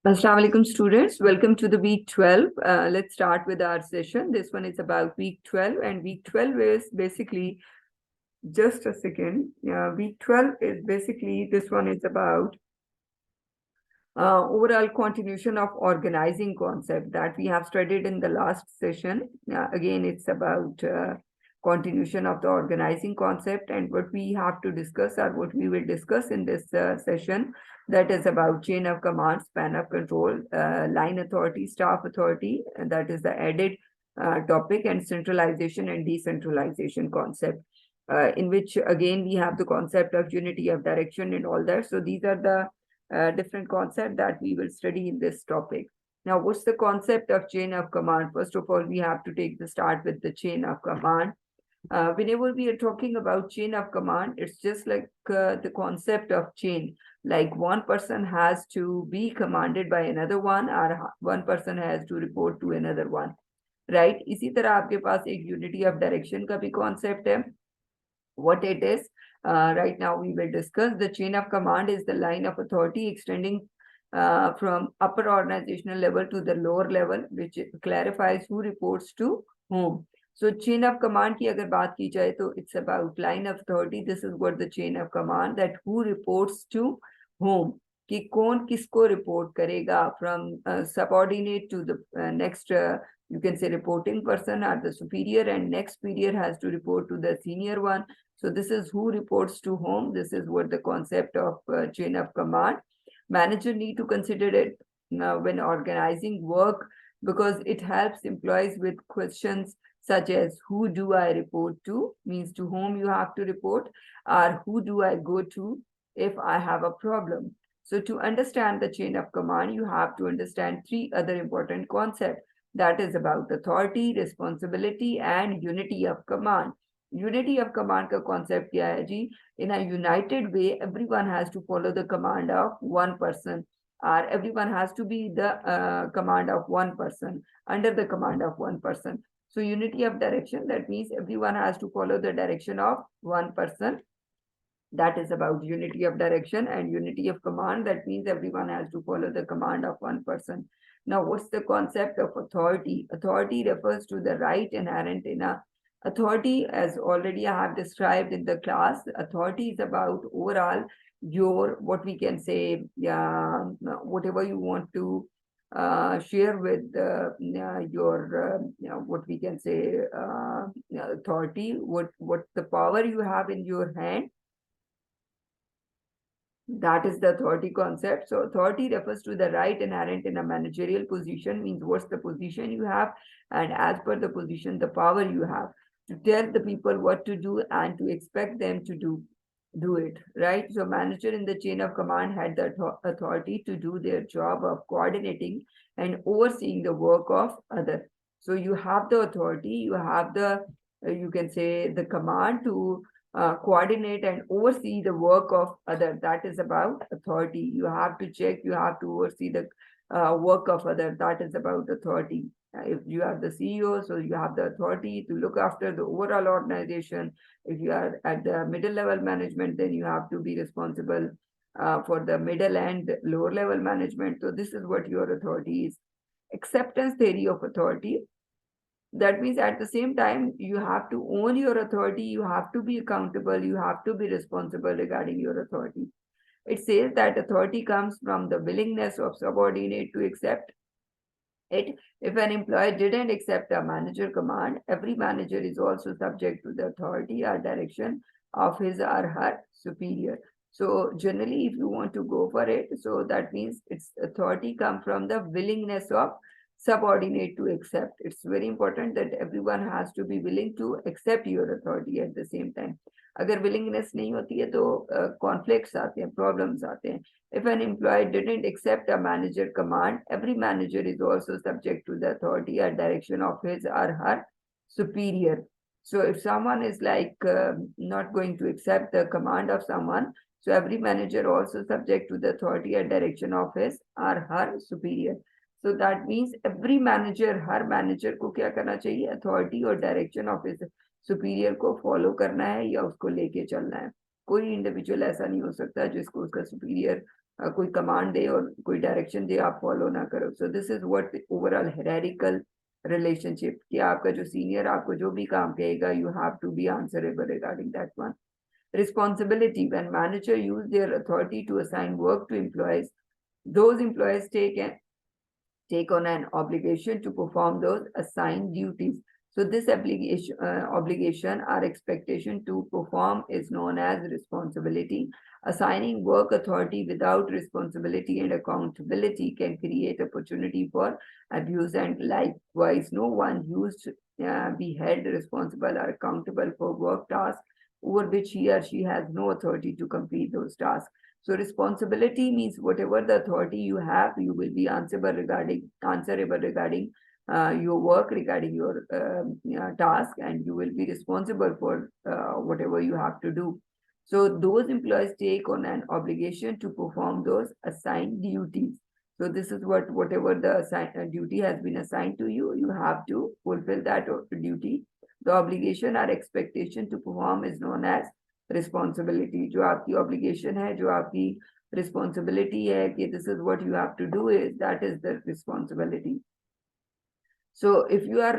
Assalamu alaikum students, welcome to the week 12. Let's start with our session. This one is about week 12 and week 12 is basically, just a second, week 12 is basically, this one is about overall continuation of organizing concept that we have studied in the last session. Again, it's about continuation of the organizing concept, and what we have to discuss or what we will discuss in this session, that is about chain of command, span of control, line authority, staff authority, and that is the added topic, and centralization and decentralization concept, in which again we have the concept of unity of direction and all that. So these are the different concept that we will study in this topic. Now, what's the concept of chain of command? First of all, we have to take the start with the chain of command. Whenever we are talking about chain of command, it's just like the concept of chain. Like one person has to be commanded by another one, or one person has to report to another one, right? इसी तरह आपके पास एक unity of direction का भी concept है. What it is, right now we will discuss. The chain of command is the line of authority extending from upper organizational level to the lower level, which clarifies who reports to whom. So chain of command की अगर बात की जाए तो it's about line of authority. This is what the chain of command, that who reports to whom, कि कौन किसको report करेगा from subordinate to the next you can say reporting person or the superior, and next superior has to report to the senior one. So this is who reports to whom. This is what the concept of chain of command. Manager need to consider it when organizing work, because it helps employees with questions such as who do I report to, means to whom you have to report, or who do I go to if I have a problem. So to understand the chain of command, you have to understand three other important concepts. That is about authority, responsibility, and unity of command. Unity of command का concept क्या है जी? In a united way, everyone has to follow the command of one person, or everyone has to be the command of one person, under the command of one person. So unity of direction, that means everyone has to follow the direction of one person. That is about unity of direction. And unity of command, that means everyone has to follow the command of one person. Now, what's the concept of authority? Authority refers to the right inherent in a authority, as already I have described in the class. Authority is about overall your, what we can say, whatever you want to share with your, what we can say, authority, what the power you have in your hand. That is the authority concept. So authority refers to the right inherent in a managerial position, means what's the position you have, and as per the position, the power you have to tell the people what to do and to expect them to do it, right? So manager in the chain of command had the authority to do their job of coordinating and overseeing the work of others. So you have the authority, you have the, you can say, the command to coordinate and oversee the work of others. That is about authority. You have to check, you have to oversee the work of others. That is about authority. If you are the CEO, so you have the authority to look after the overall organization. If you are at the middle level management, then you have to be responsible for the middle and lower level management. So this is what your authority is. Acceptance theory of authority. That means at the same time, you have to own your authority, you have to be accountable, you have to be responsible regarding your authority. It says that authority comes from the willingness of subordinate to accept it. If an employee didn't accept a manager command, every manager is also subject to the authority or direction of his or her superior. So generally, if you want to go for it, so that means its authority comes from the willingness of subordinate to accept. It's very important that everyone has to be willing to accept your authority at the same time. अगर willingness नहीं होती है तो conflicts आते हैं, problems आते हैं. If an employee didn't accept a manager command, every manager is also subject to the authority or direction of his or her superior. So if someone is like not going to accept the command of someone, so every manager also subject to the authority or direction of his or her superior. So that means every manager, her manager को क्या करना चाहिए? Authority और direction of his superior को follow करना है या उसको लेके चलना है. कोई individual ऐसा नहीं हो सकता जिसको उसका superior कोई कमांड दे और कोई डायरेक्शन दे आप फॉलो ना करो. So this is what overall hierarchical relationship, कि आपका जो सीनियर आपको जो भी काम कहेगा, you have to be answerable regarding that one. Responsibility: when manager use their authority to assign work to employees, those employees take on an obligation to perform those assigned duties. So this obligation or expectation to perform is known as responsibility. Assigning work authority without responsibility and accountability can create opportunity for abuse, and likewise, no one used be held responsible or accountable for work tasks over which he or she has no authority to complete those tasks. So responsibility means whatever the authority you have, you will be answerable regarding your work, regarding your task, and you will be responsible for whatever you have to do. So those employees take on an obligation to perform those assigned duties. So this is whatever the duty has been assigned to you, you have to fulfill that duty. The obligation or expectation to perform is known as responsibility. जो आपकी obligation है, जो आपकी responsibility है कि this is what you have to do, is that is the responsibility. So if you are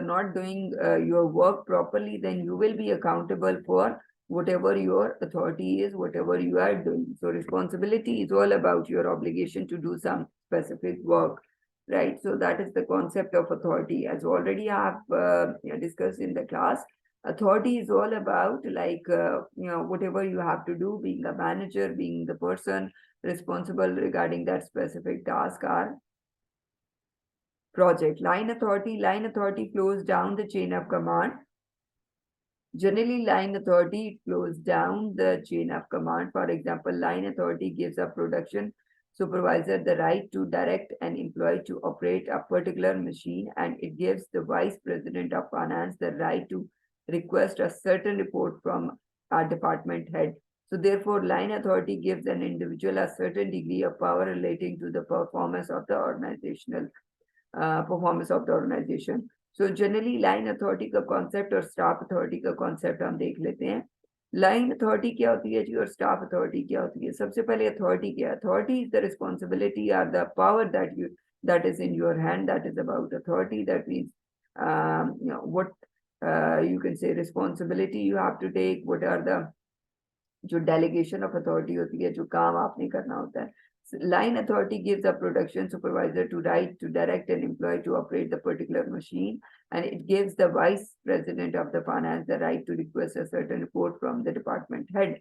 not doing your work properly, then you will be accountable for whatever your authority is, whatever you are doing. So responsibility is all about your obligation to do some specific work, right? So that is the concept of authority, as already I have discussed in the class. Authority is all about whatever you have to do, being a manager, being the person responsible regarding that specific task or project. Line authority flows down the chain of command. Generally, line authority flows down the chain of command. For example, line authority gives a production supervisor the right to direct an employee to operate a particular machine, and it gives the vice president of finance the right to request a certain report from our department head. So therefore, line authority gives an individual a certain degree of power relating to the performance of the organization. So generally, line authority का concept और staff authority का concept हम देख लेते हैं. Line authority क्या होती है जी, और staff authority क्या होती है? सबसे पहले authority क्या है? Authority is the responsibility or the power that is in your hand. That is about authority. That means what you can say responsibility you have to take, what are the जो delegation of authority होती है, जो काम आपने करना होता है. Line authority gives a production supervisor to right to direct an employee to operate the particular machine, and it gives the vice president of the finance the right to request a certain report from the department head.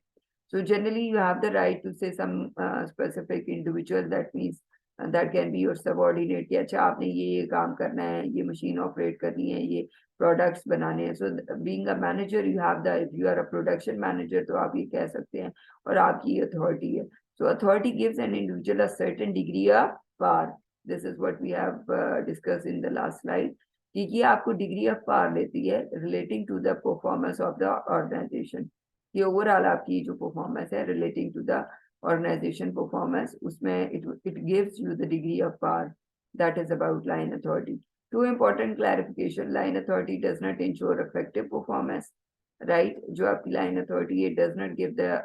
So generally you have the right to say some specific individual, that means that can be your subordinate कि अच्छा आपने ये काम करना है, ये machine operate करनी है, ये प्रोडक्ट्स बनाने हैं. So being a manager you have the, if you are a production manager तो आप ये कह सकते हैं और आपकी अथॉरिटी है. So authority gives an individual a certain degree of power. This is what we have discussed in the last slide. कि ये आपको degree of power देती है relating to the performance of the organization. ये overall आपकी जो performance है relating to the organization performance, उसमें it gives you the degree of power. That is about line authority. Two important clarification: line authority does not ensure effective performance, right? जो आपकी line authority, it does not give the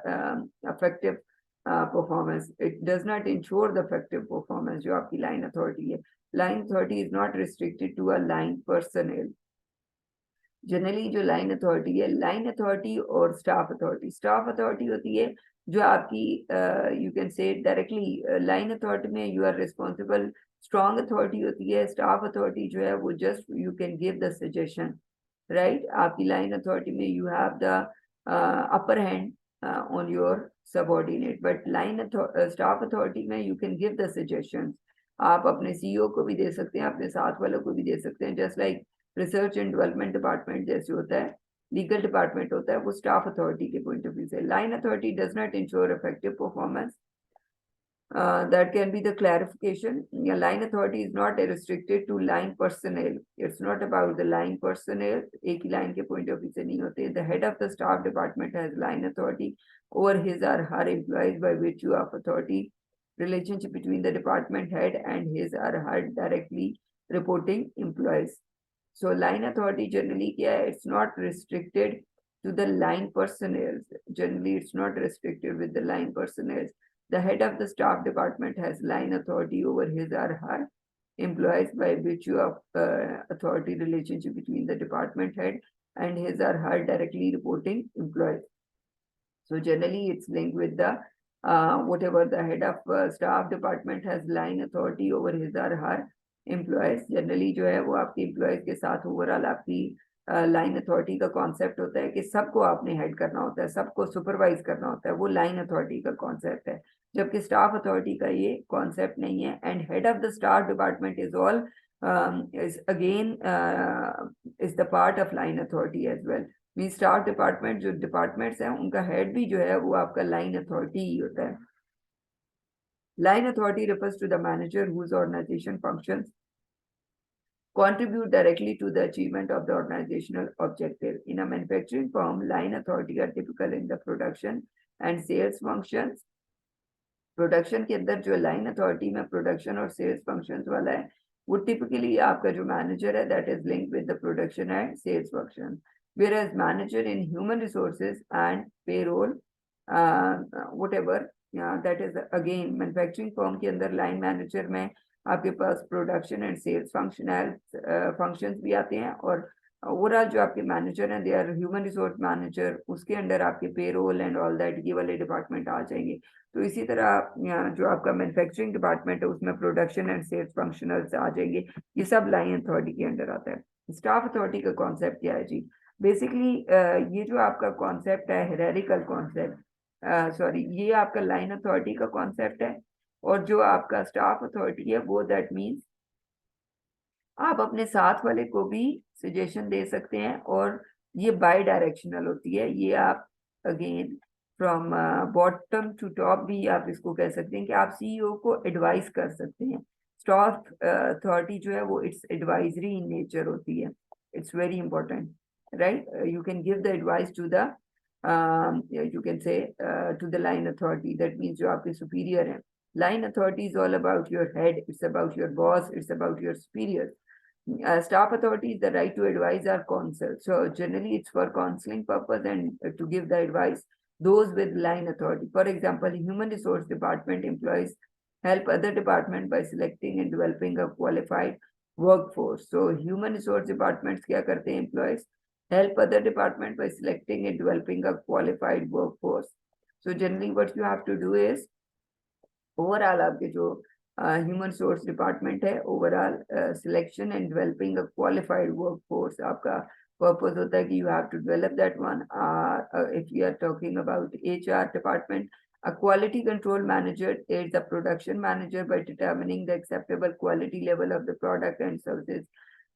effective performance. It does not ensure the effective performance. जो आपकी line authority है. Line authority is not restricted to a line personnel. Generally जो line authority है, line authority और staff authority होती है जो आपकी you can say directly line authority में you are responsible. Strong authority होती है. स्टाफ अथॉरिटी जो है वो just you can give the suggestion, right? आपकी लाइन अथॉरिटी में you have the upper hand on your subordinate, but staff authority में you can give the suggestions. आप अपने CEO को भी दे सकते हैं, अपने साथ वालों को भी दे सकते हैं. just like research and development department जैसे होता है, लीगल डिपार्टमेंट होता है, वो स्टाफ अथॉरिटी के पॉइंट ऑफ व्यू से. Line authority does not ensure effective performance. That can be the clarification. Line authority is not restricted to line personnel. It's not about the line personnel. एक ही line के point of view से नहीं होते. The head of the staff department has line authority over his or her employees by virtue of authority. Relationship between the department head and his or her directly reporting employees. So line authority generally क्या है? It's not restricted to the line personnel. Generally, it's not restricted with the line personnel. The head of the staff department has line authority over his or her employees by virtue of authority relationship between the department head and his or her directly reporting employees. So generally it's linked with the whatever the head of staff department has line authority over his or her employees. Generally जो है वो आपके employees के साथ overall आपकी line authority का concept होता है कि सबको आपने हेड करना होता है, सबको सुपरवाइज करना होता है, वो लाइन अथॉरिटी का कॉन्सेप्ट है. जबकि स्टाफ अथॉरिटी का ये कॉन्सेप्ट नहीं है. And head of the staff department is all is again is the part of line authority as well. Mean staff department जो डिपार्टमेंट्स हैं उनका हेड भी जो है वो आपका लाइन अथॉरिटी ही होता है. Line authority refers to the manager whose organization functions contribute directly to the achievement of the organizational objective. In a manufacturing firm, line authority are typical in the production and sales functions. Production के अंदर जो line authority में production और sales functions वाला है वो typically आपका जो मैनेजर है that is linked with the production and sales function. Whereas manager in human resources and payroll, whatever, that is again manufacturing firm के अंदर line manager में आपके पास production and sales functions भी आते हैं. और ओवरऑल जो आपके मैनेजर हैं they are human resource manager, उसके अंडर आपके पेरोल एंड ऑल दैट ये वाले डिपार्टमेंट आ जाएंगे. तो इसी तरह जो आपका मैन्युफैक्चरिंग डिपार्टमेंट है उसमें प्रोडक्शन एंड सेल्स फंक्शनल्स आ जाएंगे. ये सब लाइन अथॉरिटी के अंडर आता है. स्टाफ अथॉरिटी का कॉन्सेप्ट क्या है जी? बेसिकली ये जो आपका कॉन्सेप्ट है हिरारिकल कॉन्सेप्ट, सॉरी ये आपका लाइन अथॉरिटी का कॉन्सेप्ट है. और जो आपका स्टाफ अथॉरिटी है वो दैट मीन्स आप अपने साथ वाले को भी सजेशन दे सकते हैं और ये बाय डायरेक्शनल होती है. ये आप again from bottom to top भी आप इसको कह सकते हैं कि आप सीईओ को एडवाइस कर सकते हैं. स्टाफ अथॉरिटी जो है वो इट्स एडवाइजरी इन नेचर होती है. It's very important, right? You can give the advice to the you can say to the line authority. That means जो आपके superior हैं. Line authority is all about your head. It's about your boss. It's about your superior. Staff authority is the right to advise or counsel. So generally it's for counseling purpose and to give the advice. Those with line authority, for example, human resource department employees help other department by selecting and developing a qualified workforce. So human resource departments क्या करते हैं? Employees help other department by selecting and developing a qualified workforce. So generally what you have to do is overall आपके जो human resource department है overall selection and developing a qualified workforce आपका purpose होता है कि you have to develop that one. If you are talking about HR department, a quality control manager aids the production manager by determining the acceptable quality level of the product and services.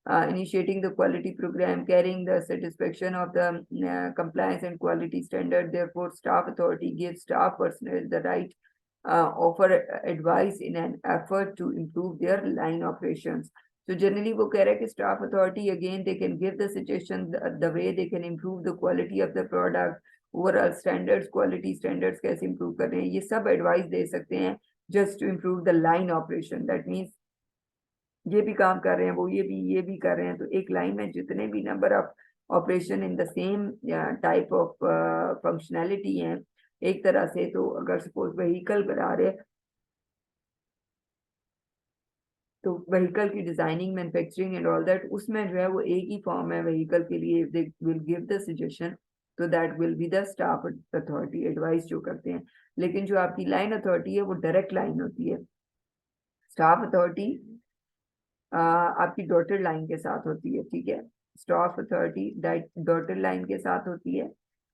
Initiating the quality program, carrying the satisfaction of the compliance and quality standard. Therefore, staff authority gives staff personnel the right offer advice in an effort to improve their line operations. So generally, वो कह रहा है कि staff authority again they can give the suggestion the way they can improve the quality of the product, overall standards, quality standards कैसे improve कर रहे हैं, ये सब advice दे सकते हैं just to improve the line operation. That means ये भी काम कर रहे हैं, वो ये भी कर रहे हैं. तो एक लाइन में जितने भी number of operation in the same type of functionality हैं एक तरह से, तो अगर सपोज व्हीकल बना रहे तो व्हीकल की designing manufacturing and all that उसमें जो है वो एक ही फॉर्म है व्हीकल के लिए. They will give the suggestion, तो that will be the staff authority advice जो करते हैं. लेकिन जो आपकी लाइन अथॉरिटी है वो डायरेक्ट लाइन होती है. स्टाफ अथॉरिटी आपकी डॉटेड लाइन के साथ होती है. ठीक है, स्टाफ अथॉरिटी डॉटेड लाइन के साथ होती है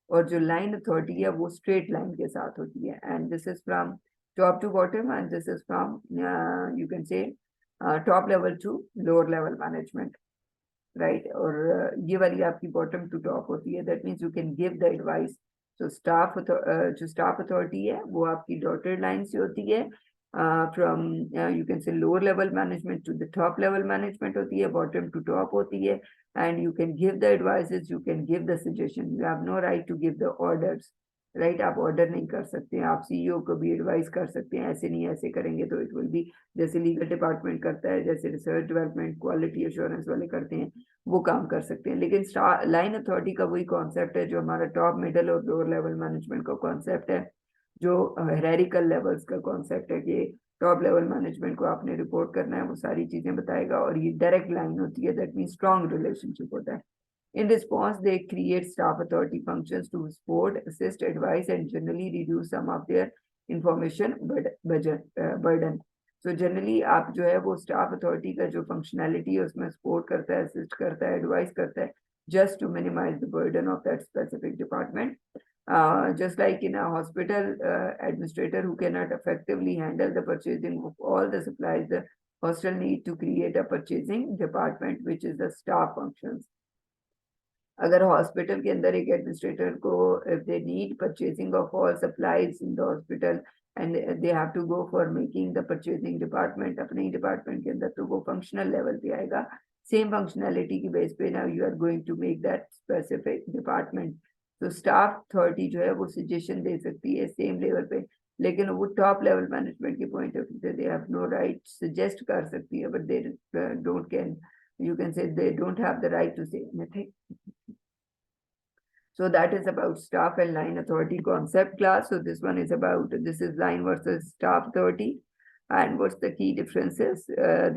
और जो लाइन अथॉरिटी है वो स्ट्रेट लाइन के साथ होती है. And this is from top to bottom and this is from you can say top level to lower level management, right. और ये वाली आपकी बॉटम टू टॉप होती है. That means you can give the advice. तो जो staff authority है वो आपकी डॉटेड लाइन से होती है. From you can say lower level management to the top level management होती है, bottom to top होती है. And you can give the advices, you can give the suggestion. You have no right to give the orders, right? आप order नहीं कर सकते. आप CEO को भी एडवाइस कर सकते हैं, ऐसे नहीं ऐसे करेंगे तो इट विल बी, जैसे लीगल डिपार्टमेंट करता है, जैसे रिसर्च डेवलपमेंट क्वालिटी एश्योरेंस वाले करते हैं, वो काम कर सकते हैं. लेकिन लाइन अथॉरिटी का वही कॉन्सेप्ट है जो हमारा टॉप मिडल और लोअर लेवल मैनेजमेंट का कॉन्सेप्ट है. जो हेरारिकल लेवल्स का कॉन्सेप्ट है कि टॉप लेवल मैनेजमेंट को आपने रिपोर्ट करना है, वो सारी चीजें बताएगा। और ये डायरेक्ट लाइन होती है, दैट मीन स्ट्रॉन्ग रिलेशनशिप होता है। In response, they create staff authority functions to support, assist, advise, and generally reduce some of their information burden. So generally आप जो है वो staff authority का जो functionality है उसमें support करता है, assist करता है, advise करता है, just to minimize the burden of that specific department. Just like in a hospital administrator who cannot effectively handle the purchasing of all the supplies, the hospital need to create a purchasing department, which is the staff functions. अगर hospital के अंदर एक administrator को if they need purchasing of all supplies in the hospital and they have to go for making the purchasing department अपने ही department के अंदर, तो वो फंक्शनल लेवल पे आएगा। सेम फंक्शनैलिटी की बेस पे now you are going to make that specific department. तो स्टाफ अथॉरिटी जो है वो सजेशन दे सकती है सेम लेवल पे, लेकिन वो टॉप लेवल मैनेजमेंट के पॉइंट ऑफ व्यू से they have no right, suggest कर सकती है but they don't can, you can say they don't have the right to say anything. So that is about staff and line authority concept class. So this one is about, this is line versus staff authority and what's the key differences.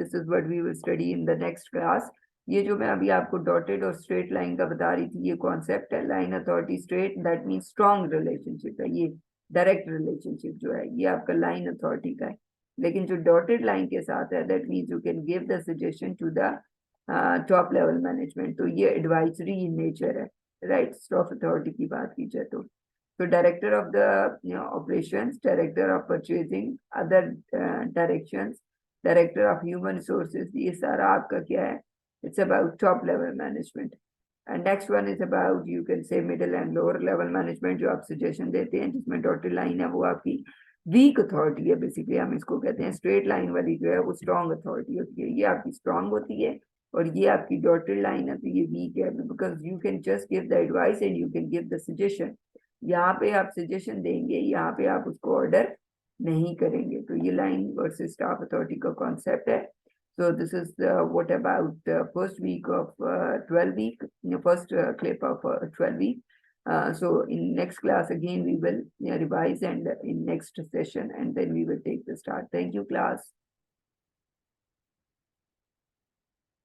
This is what we will study in the next class. ये जो मैं अभी आपको dotted और straight line का बता रही थी, ये कॉन्सेप्ट है line authority straight, that mean strong relationship है। ये डायरेक्ट रिलेशनशिप जो है ये आपका लाइन अथॉरिटी का है, लेकिन जो डॉटेड लाइन के साथ है that means you can give the suggestion to the top level management, तो ये एडवाइजरी इन नेचर है, राइट। स्टाफ अथॉरिटी की बात की जाए तो director of the operations, director of purchasing, other directions, director of human resources, ये सारा आपका क्या है, it's about top level management. And next one is about, you can say, middle and lower level management, जो आप suggestion देते हैं जिसमें dotted line है वो आपकी weak authority है, बेसिकली हम इसको कहते हैं। स्ट्रेट लाइन वाली जो है वो स्ट्रॉन्ग अथॉरिटी होती है, ये आपकी स्ट्रॉन्ग होती है, और ये आपकी डॉटेड लाइन है तो ये वीक है, because you can just give the advice and you can give the suggestion. यहाँ पे आप सजेशन देंगे, यहाँ पे आप उसको ऑर्डर नहीं करेंगे। तो ये लाइन वर्सेस स्टाफ अथॉरिटी का कॉन्सेप्ट है। So this is what about first week of 12 week, first clip of 12 week. So in next class again we will revise, and in next session, and then we will take the start. Thank you class.